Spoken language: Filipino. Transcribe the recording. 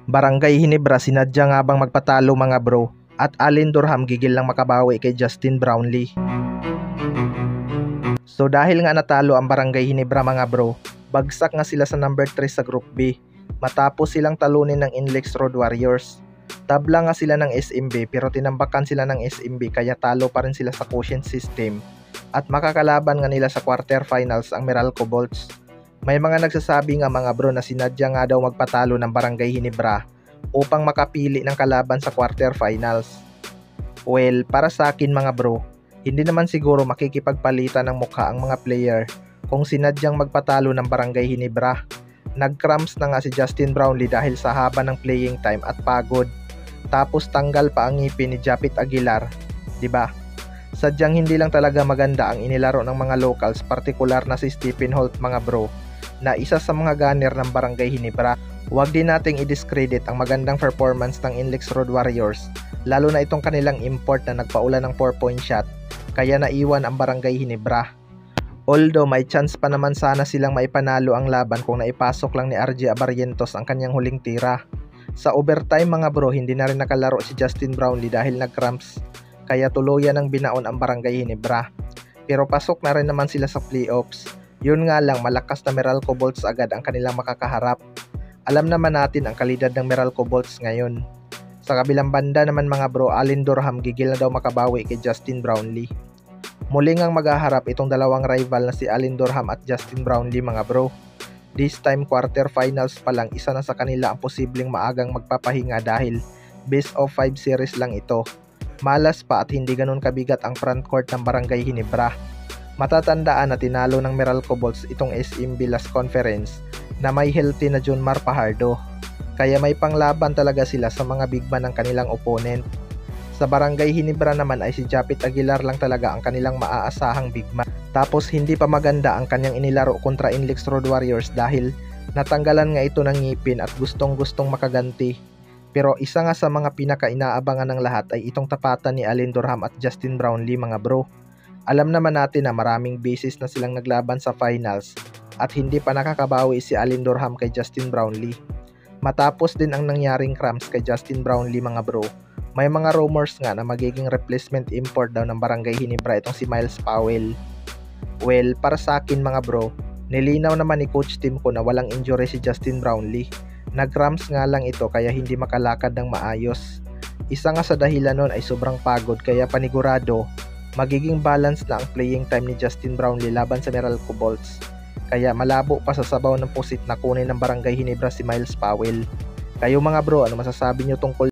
Barangay Ginebra sinadya nga bang magpatalo mga bro, at Allen Durham gigil lang makabawi kay Justin Brownlee. So dahil nga natalo ang Barangay Ginebra mga bro, bagsak nga sila sa number 3 sa Group B matapos silang talunin ng Inlex Road Warriors. Tabla nga sila ng SMB pero tinambakan sila ng SMB kaya talo pa rin sila sa quotient system at makakalaban nga nila sa quarterfinals ang Meralco Bolts. May mga nagsasabi nga mga bro na sinadya nga daw magpatalo ng Barangay Ginebra upang makapili ng kalaban sa quarterfinals. Well, para sa akin mga bro, hindi naman siguro makikipagpalitan ng mukha ang mga player kung sinadyang magpatalo ng Barangay Ginebra. Nag-cramps na nga si Justin Brownlee dahil sa haba ng playing time at pagod. Tapos tanggal pa ang ngipin ni Japit Aguilar, 'di ba? Sadyang hindi lang talaga maganda ang inilaro ng mga locals, partikular na si Stephen Holt mga bro, na isa sa mga gunner ng Barangay Ginebra. Huwag din nating i-discredit ang magandang performance ng Inlex Road Warriors, lalo na itong kanilang import na nagpaula ng 4-point shot, kaya naiwan ang Barangay Ginebra. Although may chance pa naman sana silang maipanalo ang laban kung naipasok lang ni RJ Abarrientos ang kanyang huling tira. Sa overtime mga bro, hindi na rin nakalaro si Justin Brownlee dahil nag-cramps, kaya tuluyan ang binaon ang Barangay Ginebra. Pero pasok na rin naman sila sa playoffs. Yun nga lang, malakas na Meralco Bolts agad ang kanilang makakaharap. Alam naman natin ang kalidad ng Meralco Bolts ngayon. Sa kabilang banda naman mga bro, Allen Durham gigil na daw makabawi kay Justin Brownlee. Muli ngang maghaharap itong dalawang rival na si Allen Durham at Justin Brownlee mga bro. This time quarterfinals pa lang, isa na sa kanila ang posibleng maagang magpapahinga dahil best of 5 series lang ito. Malas pa at hindi ganun kabigat ang frontcourt ng Barangay Ginebra. Matatandaan na tinalo ng Meralco Bolts itong SMB last conference na may healthy na Junmar Fajardo. Kaya may panglaban talaga sila sa mga big man ng kanilang opponent. Sa Barangay Ginebra naman ay si Japit Aguilar lang talaga ang kanilang maaasahang big man. Tapos hindi pa maganda ang kanyang inilaro kontra Inlex Road Warriors dahil natanggalan nga ito ng ngipin at gustong-gustong makaganti. Pero isa nga sa mga pinaka-inaabangan ng lahat ay itong tapatan ni Allen Durham at Justin Brownlee mga bro. Alam naman natin na maraming beses na silang naglaban sa finals at hindi pa nakakabawi si Allen Durham kay Justin Brownlee. Matapos din ang nangyaring cramps kay Justin Brownlee mga bro, may mga rumors nga na magiging replacement import daw ng Barangay Ginebra itong si Miles Powell. Well, para sa akin mga bro, nilinaw naman ni Coach Tim ko na walang injury si Justin Brownlee. Nag-cramps nga lang ito kaya hindi makalakad ng maayos. Isa nga sa dahilan nun ay sobrang pagod kaya panigurado magiging balance na ang playing time ni Justin Brownlee laban sa Meralco Bolts. Kaya malabo pa sa sabaw ng pusit na kunin ng Barangay Ginebra si Miles Powell. Kayo mga bro, ano masasabi nyo tungkol